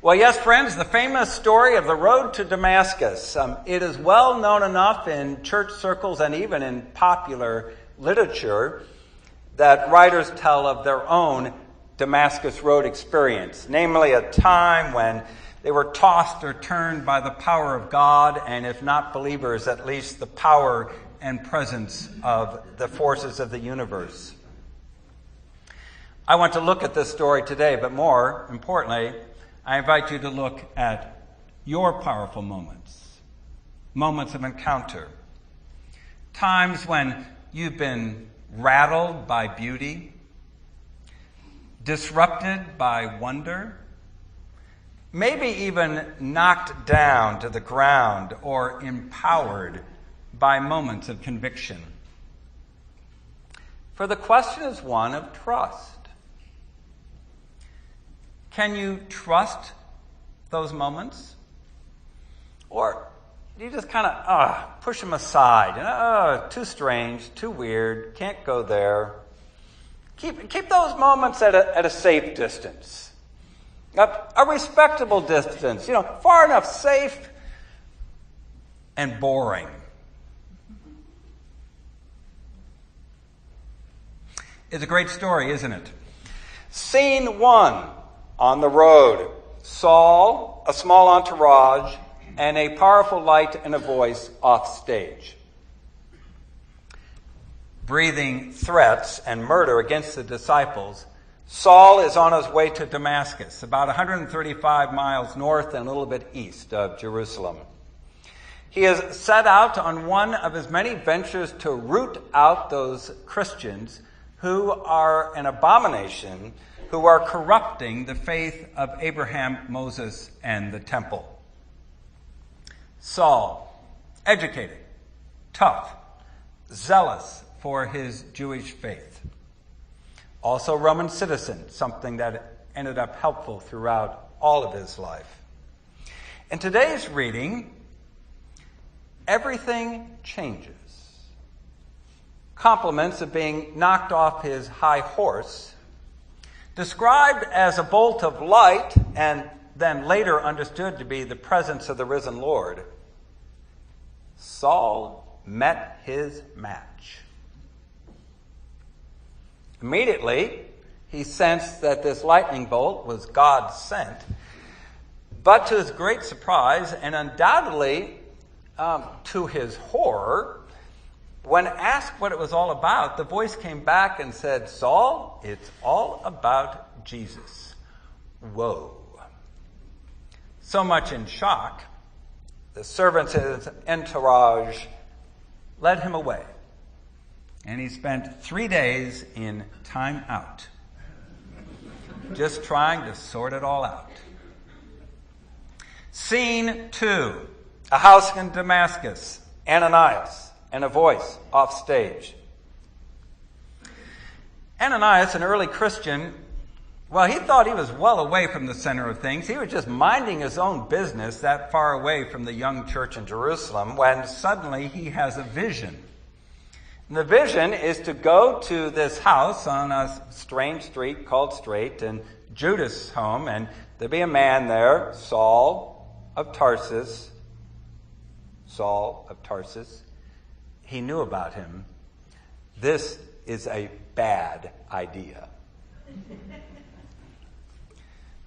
Well, yes, friends, the famous story of the road to Damascus. It is well known enough in church circles and even in popular literature that writers tell of their own Damascus Road experience, namely a time when they were tossed or turned by the power of God, and if not believers, at least the power and presence of the forces of the universe. I want to look at this story today, but more importantly, I invite you to look at your powerful moments of encounter, times when you've been rattled by beauty, disrupted by wonder, maybe even knocked down to the ground or empowered by moments of conviction. For the question is one of trust. Can you trust those moments? Or do you just kind of push them aside? Too strange, too weird, can't go there. Keep those moments at a safe distance. A respectable distance, far enough safe and boring. It's a great story, isn't it? Scene 1, on the road. Saul, a small entourage, and a powerful light and a voice off stage. Breathing threats and murder against the disciples, Saul is on his way to Damascus, about 135 miles north and a little bit east of Jerusalem. He has set out on one of his many ventures to root out those Christians who are an abomination, who are corrupting the faith of Abraham, Moses, and the temple. Saul, educated, tough, zealous for his Jewish faith. Also Roman citizen, something that ended up helpful throughout all of his life. In today's reading, everything changes. Compliments of being knocked off his high horse, described as a bolt of light and then later understood to be the presence of the risen Lord. Saul met his match. Immediately, he sensed that this lightning bolt was God sent, but to his great surprise, and undoubtedly to his horror, when asked what it was all about, the voice came back and said, "Saul, it's all about Jesus." Whoa. So much in shock, the servants of his entourage led him away. And he spent 3 days in time out, just trying to sort it all out. Scene 2, a house in Damascus, Ananias, and a voice off stage. Ananias, an early Christian, he thought he was well away from the center of things. He was just minding his own business that far away from the young church in Jerusalem when suddenly he has a vision. And the vision is to go to this house on a strange street called Straight in Judas' home, and there'd be a man there, Saul of Tarsus. He knew about him. This is a bad idea.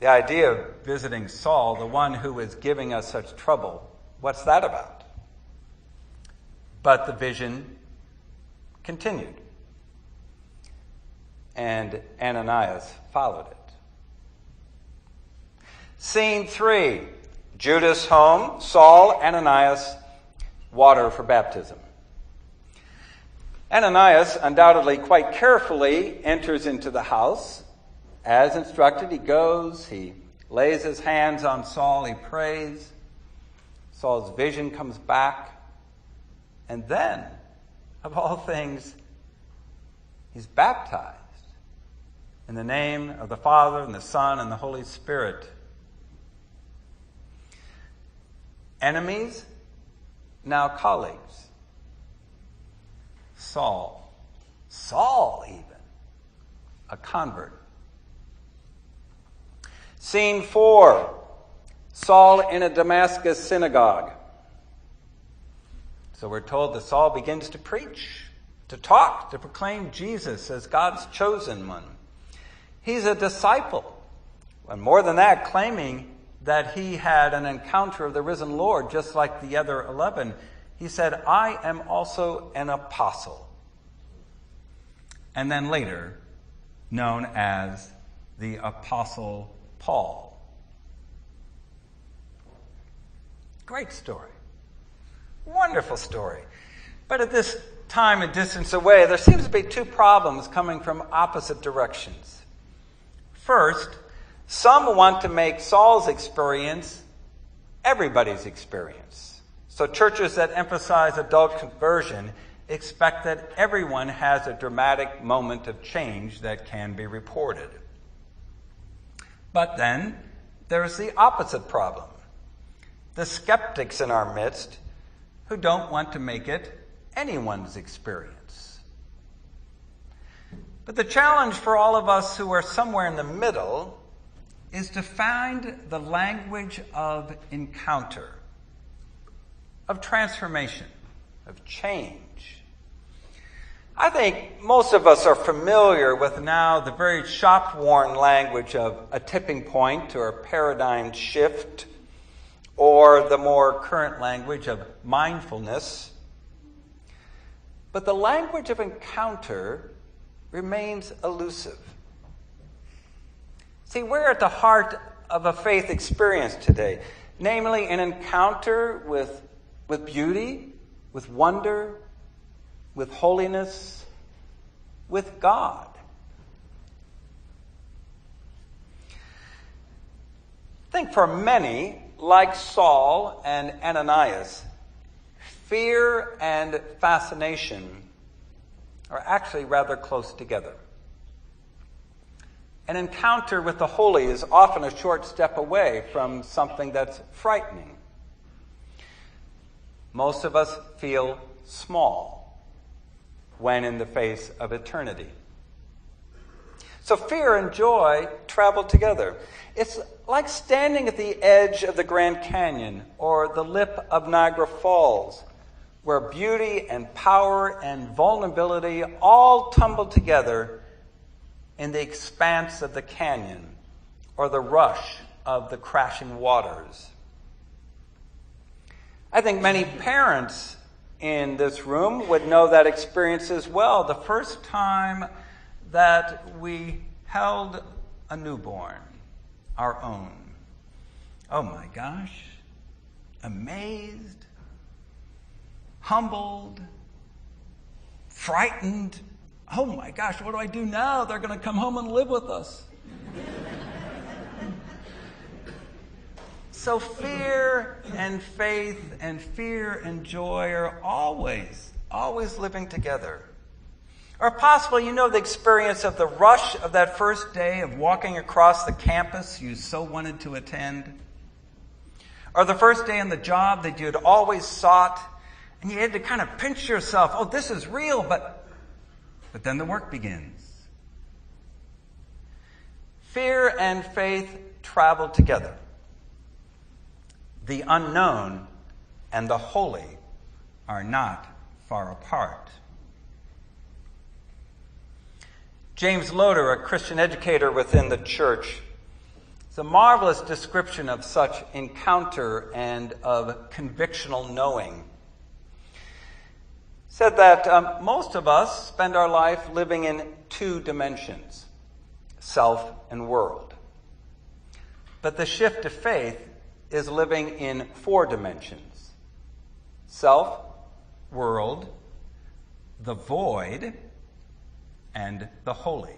The idea of visiting Saul, the one who is giving us such trouble, what's that about? But the vision continued, and Ananias followed it. Scene 3, Judas' home, Saul, Ananias, water for baptism. Ananias, undoubtedly quite carefully, enters into the house. As instructed, he goes, he lays his hands on Saul, he prays. Saul's vision comes back. And then, of all things, he's baptized in the name of the Father and the Son and the Holy Spirit. Enemies, now colleagues. Saul even, a convert. Scene 4, Saul in a Damascus synagogue. So we're told that Saul begins to preach, to talk, to proclaim Jesus as God's chosen one. He's a disciple. And more than that, claiming that he had an encounter of the risen Lord, just like the other 11. He said, I am also an apostle. And then later, known as the Apostle Paul. Great story. Wonderful story. But at this time and distance away, there seems to be two problems coming from opposite directions. First, some want to make Saul's experience everybody's experience. So churches that emphasize adult conversion expect that everyone has a dramatic moment of change that can be reported. But then there's the opposite problem. The skeptics in our midst who don't want to make it anyone's experience. But the challenge for all of us who are somewhere in the middle is to find the language of encounter, of transformation, of change. I think most of us are familiar with now the very shop-worn language of a tipping point or a paradigm shift, or the more current language of mindfulness. But the language of encounter remains elusive. See, we're at the heart of a faith experience today, namely an encounter with beauty, with wonder, with holiness, with God. I think for many, like Saul and Ananias, fear and fascination are actually rather close together. An encounter with the holy is often a short step away from something that's frightening. Most of us feel small when in the face of eternity. So fear and joy travel together. It's like standing at the edge of the Grand Canyon or the lip of Niagara Falls, where beauty and power and vulnerability all tumble together in the expanse of the canyon or the rush of the crashing waters. I think many parents in this room would know that experience as well. The first time that we held a newborn, our own. Oh my gosh. Amazed, humbled, frightened. Oh my gosh, what do I do now? They're going to come home and live with us. So fear and faith and fear and joy are always living together. Or possibly, you know, the experience of the rush of that first day of walking across the campus you so wanted to attend. Or the first day on the job that you had always sought, and you had to kind of pinch yourself. Oh, this is real, but then the work begins. Fear and faith travel together. The unknown and the holy are not far apart. James Loder, a Christian educator within the church, is a marvelous description of such encounter and of convictional knowing. Said that most of us spend our life living in two dimensions, self and world. But the shift to faith is living in four dimensions: self, world, the void, and the holy.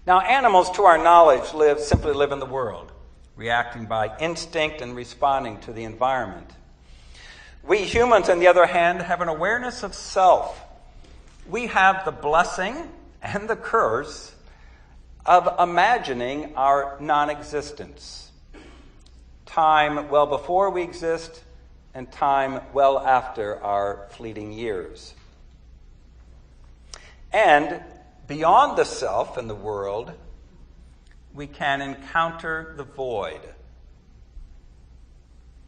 Now, animals, to our knowledge, simply live in the world, reacting by instinct and responding to the environment. We humans, on the other hand, have an awareness of self. We have the blessing and the curse of imagining our non-existence. Time well before we exist and time well after our fleeting years. And beyond the self and the world, we can encounter the void,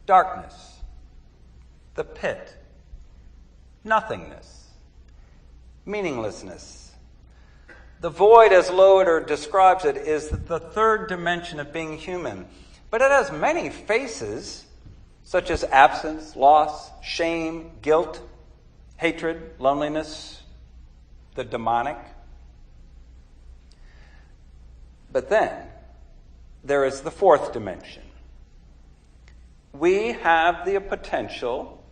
darkness, the pit, nothingness, meaninglessness. The void, as Loder describes it, is the third dimension of being human. But it has many faces, such as absence, loss, shame, guilt, hatred, loneliness, the demonic. But then, there is the fourth dimension. We have the potential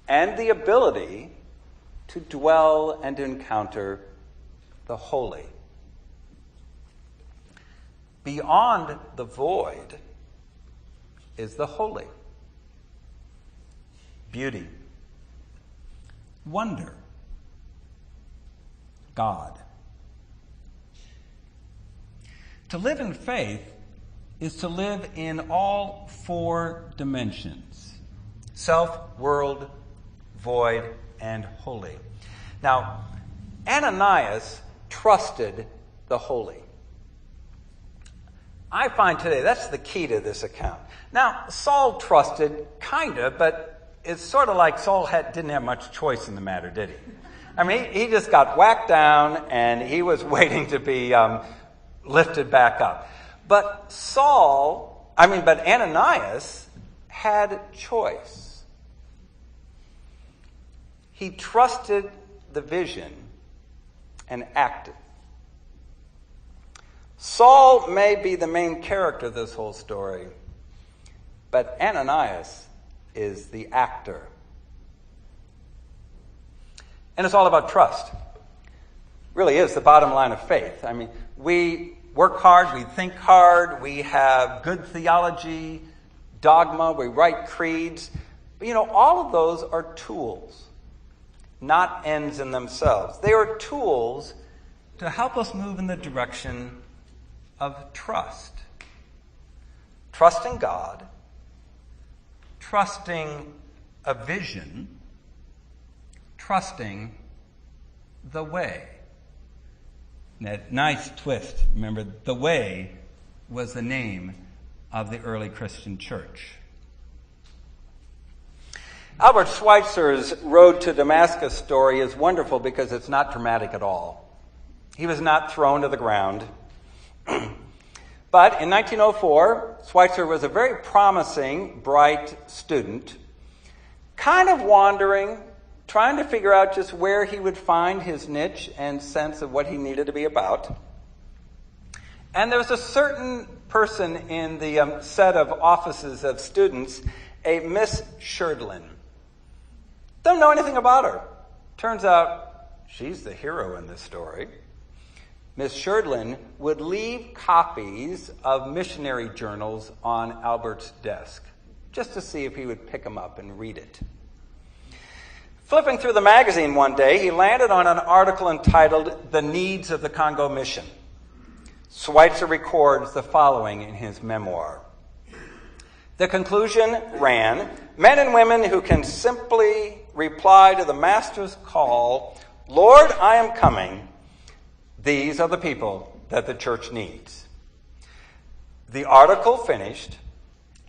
and the ability to dwell and encounter the holy. Beyond the void is the holy. Beauty, wonder, God. To live in faith is to live in all four dimensions: self, world, void, and holy. Now, Ananias trusted the holy. I find today that's the key to this account. Now, Saul trusted, kind of, but it's sort of like Saul didn't have much choice in the matter, did he? I mean, he just got whacked down and he was waiting to be lifted back up. But Ananias had choice. He trusted the vision and acted. Saul may be the main character of this whole story, but Ananias is the actor. And it's all about trust. Really is the bottom line of faith. I mean, we work hard, we think hard, we have good theology, dogma, we write creeds. But, all of those are tools, not ends in themselves. They are tools to help us move in the direction of trust. Trusting God, trusting a vision, trusting the way. That nice twist. Remember, the way was the name of the early Christian church. Albert Schweitzer's Road to Damascus story is wonderful because it's not dramatic at all. He was not thrown to the ground. But in 1904, Schweitzer was a very promising, bright student, kind of wandering, trying to figure out just where he would find his niche and sense of what he needed to be about. And there was a certain person in the set of offices of students, a Miss Sherdlin. Don't know anything about her. Turns out she's the hero in this story. Miss Sherdlin would leave copies of missionary journals on Albert's desk, just to see if he would pick them up and read it. Flipping through the magazine one day, he landed on an article entitled "The Needs of the Congo Mission." Schweitzer records the following in his memoir. The conclusion ran, "Men and women who can simply reply to the Master's call, 'Lord, I am coming,' these are the people that the church needs." The article finished.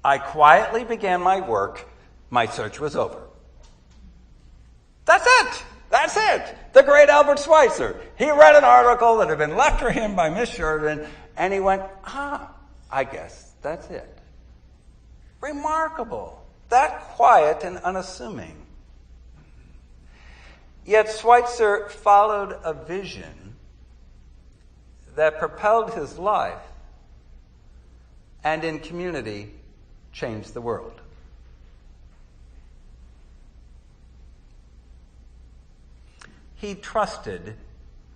I quietly began my work. My search was over. That's it. That's it. The great Albert Schweitzer. He read an article that had been left for him by Miss Sheridan, and he went, I guess that's it. Remarkable. That quiet and unassuming. Yet Schweitzer followed a vision that propelled his life and in community changed the world. He trusted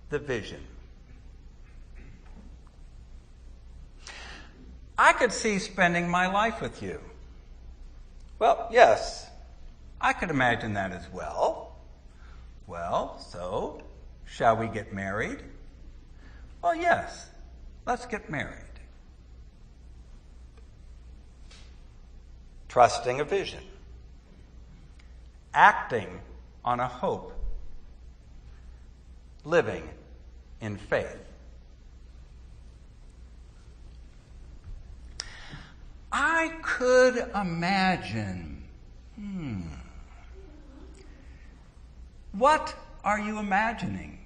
the vision. I could see spending my life with you. Well, yes, I could imagine that as well. Well, so, shall we get married? Well, yes, let's get married. Trusting a vision. Acting on a hope. Living in faith. I I could imagine. What are you imagining?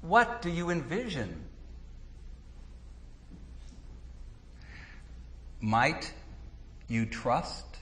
What do you envision? Might you trust